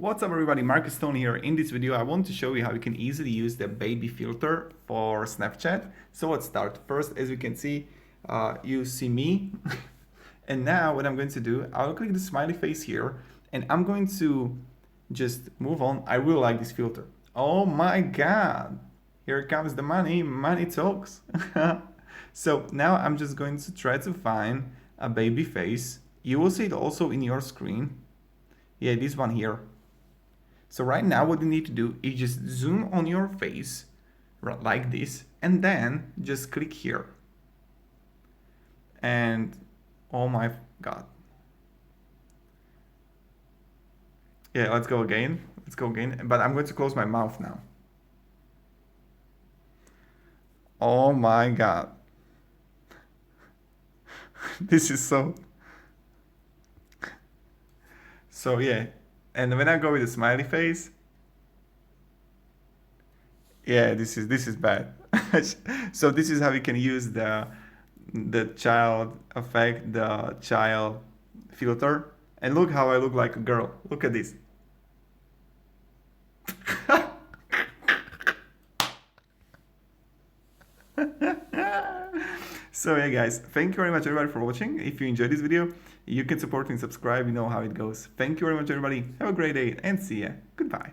What's up everybody, Marcus Stone here. In this video I want to show you how you can easily use the baby filter for Snapchat. So let's start. First, as you can see, you see me. And now what I'm going to do, I'll click the smiley face here and I'm going to just move on. I really like this filter. Oh my god, here comes the money, money talks. So now I'm just going to try to find a baby face. You will see it also in your screen. Yeah, this one here. So right now what you need to do is just zoom on your face like this and then just click here. And oh my god. Yeah, let's go again. Let's go again. But I'm going to close my mouth now. Oh my god. This is so yeah. And when I go with a smiley face, yeah, this is bad. So this is how you can use the child effect, the child filter. And look how I look like a girl. Look at this. So yeah guys, thank you very much everybody for watching. If you enjoyed this video, you can support me and subscribe, you know how it goes. Thank you very much everybody, have a great day and see ya, goodbye.